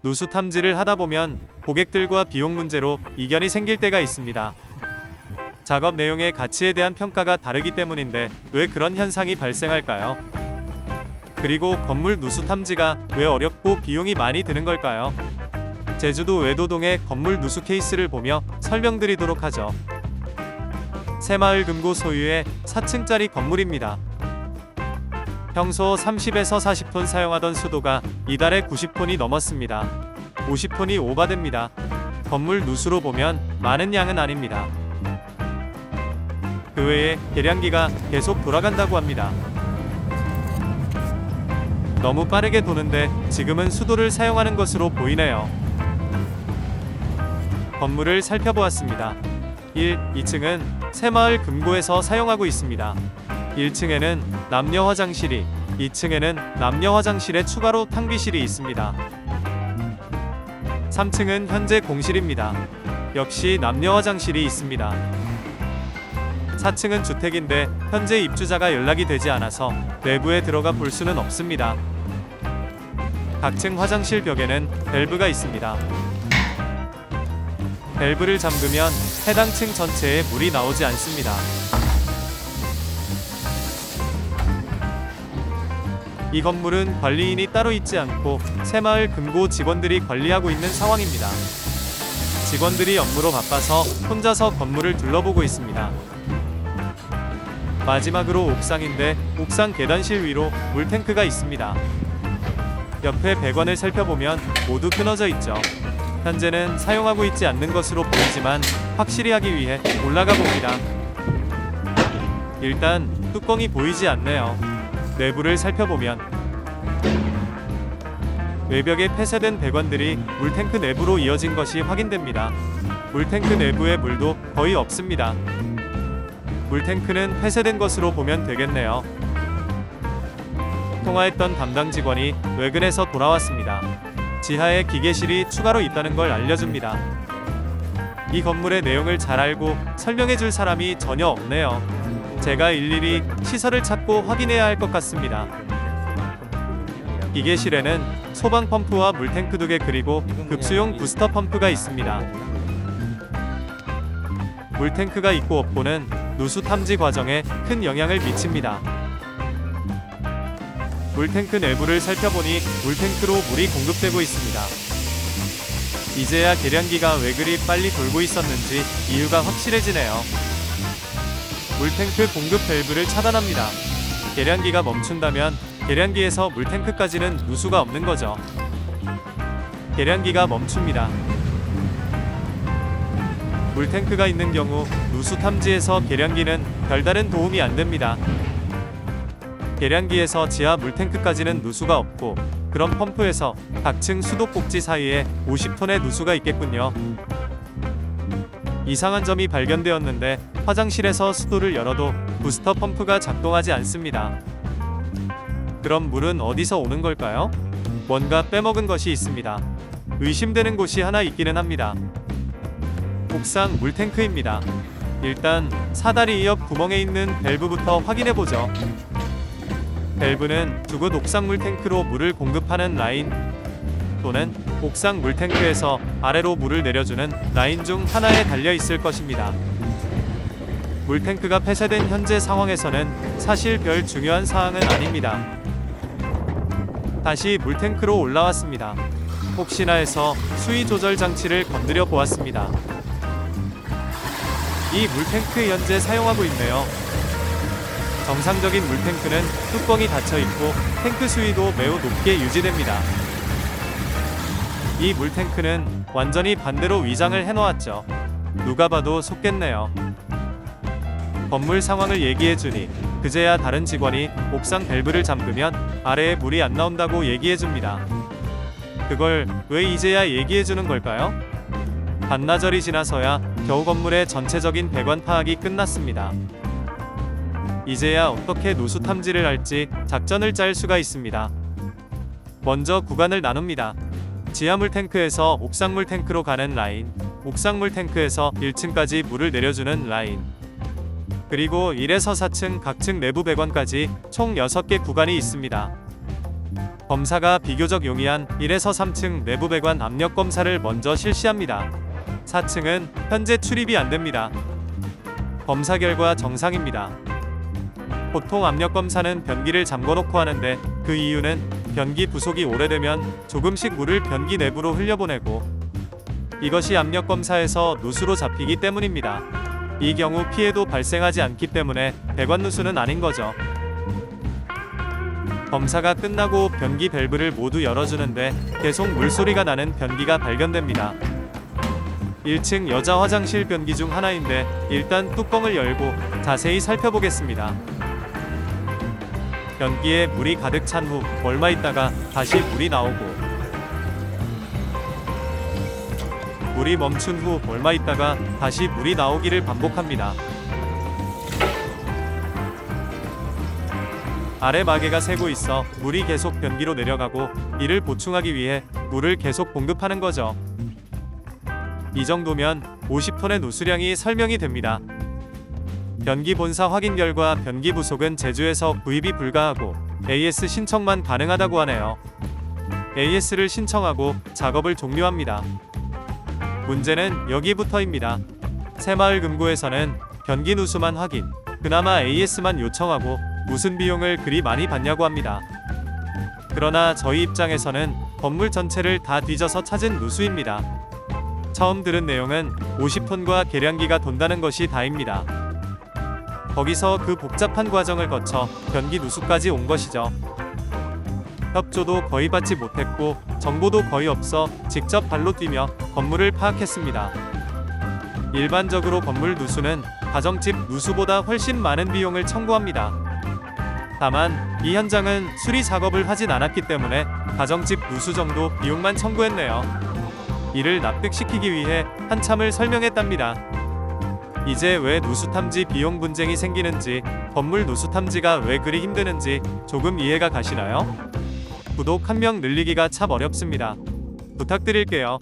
누수 탐지를 하다 보면 고객들과 비용 문제로 이견이 생길 때가 있습니다. 작업 내용의 가치에 대한 평가가 다르기 때문인데 왜 그런 현상이 발생할까요? 그리고 건물 누수 탐지가 왜 어렵고 비용이 많이 드는 걸까요? 제주도 외도동의 건물 누수 케이스를 보며 설명드리도록 하죠. 새마을 금고 소유의 4층짜리 건물입니다. 평소 30에서 40톤 사용하던 수도가 이달에 90톤이 넘었습니다. 50톤이 오바됩니다. 건물 누수로 보면 많은 양은 아닙니다. 그 외에 계량기가 계속 돌아간다고 합니다. 너무 빠르게 도는데 지금은 수도를 사용하는 것으로 보이네요. 건물을 살펴보았습니다. 1, 2층은 새마을 금고에서 사용하고 있습니다. 1층에는 남녀 화장실이, 2층에는 남녀 화장실에 추가로 탕비실이 있습니다. 3층은 현재 공실입니다. 역시 남녀 화장실이 있습니다. 4층은 주택인데 현재 입주자가 연락이 되지 않아서 내부에 들어가 볼 수는 없습니다. 각 층 화장실 벽에는 밸브가 있습니다. 밸브를 잠그면 해당 층 전체에 물이 나오지 않습니다. 이 건물은 관리인이 따로 있지 않고 새마을 금고 직원들이 관리하고 있는 상황입니다. 직원들이 업무로 바빠서 혼자서 건물을 둘러보고 있습니다. 마지막으로 옥상인데 옥상 계단실 위로 물탱크가 있습니다. 옆에 배관을 살펴보면 모두 끊어져 있죠. 현재는 사용하고 있지 않는 것으로 보이지만 확실히 하기 위해 올라가 봅니다. 일단 뚜껑이 보이지 않네요. 내부를 살펴보면 외벽에 폐쇄된 배관들이 물탱크 내부로 이어진 것이 확인됩니다. 물탱크 내부에 물도 거의 없습니다. 물탱크는 폐쇄된 것으로 보면 되겠네요. 통화했던 담당 직원이 외근에서 돌아왔습니다. 지하에 기계실이 추가로 있다는 걸 알려줍니다. 이 건물의 내용을 잘 알고 설명해줄 사람이 전혀 없네요. 제가 일일이 시설을 찾고 확인해야 할 것 같습니다. 기계실에는 소방 펌프와 물탱크 2개 그리고 급수용 부스터 펌프가 있습니다. 물탱크가 있고 없고는 누수 탐지 과정에 큰 영향을 미칩니다. 물탱크 내부를 살펴보니 물탱크로 물이 공급되고 있습니다. 이제야 계량기가 왜 그리 빨리 돌고 있었는지 이유가 확실해지네요. 물탱크 공급 밸브를 차단합니다. 계량기가 멈춘다면 계량기에서 물탱크까지는 누수가 없는 거죠. 계량기가 멈춥니다. 물탱크가 있는 경우 누수 탐지에서 계량기는 별다른 도움이 안 됩니다. 계량기에서 지하 물탱크까지는 누수가 없고 그럼 펌프에서 각 층 수도꼭지 사이에 50톤의 누수가 있겠군요. 이상한 점이 발견되었는데 화장실에서 수도를 열어도 부스터 펌프가 작동하지 않습니다. 그럼 물은 어디서 오는 걸까요? 뭔가 빼먹은 것이 있습니다. 의심되는 곳이 하나 있기는 합니다. 옥상 물탱크입니다. 일단 사다리 옆 구멍에 있는 밸브부터 확인해보죠. 밸브는 두 곳 옥상 물탱크로 물을 공급하는 라인 또는 옥상 물탱크에서 아래로 물을 내려주는 라인 중 하나에 달려 있을 것입니다. 물탱크가 폐쇄된 현재 상황에서는 사실 별 중요한 사항은 아닙니다. 다시 물탱크로 올라왔습니다. 혹시나 해서 수위 조절 장치를 건드려 보았습니다. 이 물탱크 현재 사용하고 있네요. 정상적인 물탱크는 뚜껑이 닫혀있고 탱크 수위도 매우 높게 유지됩니다. 이 물탱크는 완전히 반대로 위장을 해놓았죠. 누가 봐도 속겠네요. 건물 상황을 얘기해주니 그제야 다른 직원이 옥상 밸브를 잠그면 아래에 물이 안 나온다고 얘기해줍니다. 그걸 왜 이제야 얘기해주는 걸까요? 반나절이 지나서야 겨우 건물의 전체적인 배관 파악이 끝났습니다. 이제야 어떻게 누수 탐지를 할지 작전을 짤 수가 있습니다. 먼저 구간을 나눕니다. 지하물 탱크에서 옥상물 탱크로 가는 라인, 옥상물 탱크에서 1층까지 물을 내려주는 라인, 그리고 1에서 4층 각층 내부 배관까지 총 6개 구간이 있습니다. 검사가 비교적 용이한 1에서 3층 내부 배관 압력 검사를 먼저 실시합니다. 4층은 현재 출입이 안 됩니다. 검사 결과 정상입니다. 보통 압력 검사는 변기를 잠궈놓고 하는데 그 이유는 변기 부속이 오래되면 조금씩 물을 변기 내부로 흘려보내고 이것이 압력 검사에서 누수로 잡히기 때문입니다. 이 경우 피해도 발생하지 않기 때문에 배관 누수는 아닌 거죠. 검사가 끝나고 변기 밸브를 모두 열어주는데 계속 물소리가 나는 변기가 발견됩니다. 1층 여자 화장실 변기 중 하나인데 일단 뚜껑을 열고 자세히 살펴보겠습니다. 변기에 물이 가득 찬 후 얼마 있다가 다시 물이 나오고 물이 멈춘 후 얼마 있다가 다시 물이 나오기를 반복합니다. 아래 마개가 새고 있어 물이 계속 변기로 내려가고 이를 보충하기 위해 물을 계속 공급하는 거죠. 이 정도면 50톤의 누수량이 설명이 됩니다. 변기 본사 확인 결과 변기 부속은 제주에서 구입이 불가하고 AS 신청만 가능하다고 하네요. AS를 신청하고 작업을 종료합니다. 문제는 여기부터입니다. 새마을 금고에서는 변기 누수만 확인, 그나마 AS만 요청하고 무슨 비용을 그리 많이 받냐고 합니다. 그러나 저희 입장에서는 건물 전체를 다 뒤져서 찾은 누수입니다. 처음 들은 내용은 50톤과 계량기가 돈다는 것이 다입니다. 거기서 그 복잡한 과정을 거쳐 변기 누수까지 온 것이죠. 협조도 거의 받지 못했고 정보도 거의 없어 직접 발로 뛰며 건물을 파악했습니다. 일반적으로 건물 누수는 가정집 누수보다 훨씬 많은 비용을 청구합니다. 다만 이 현장은 수리 작업을 하진 않았기 때문에 가정집 누수 정도 비용만 청구했네요. 이를 납득시키기 위해 한참을 설명했답니다. 이제 왜 누수 탐지 비용 분쟁이 생기는지, 건물 누수 탐지가 왜 그리 힘드는지 조금 이해가 가시나요? 구독 한 명 늘리기가 참 어렵습니다. 부탁드릴게요.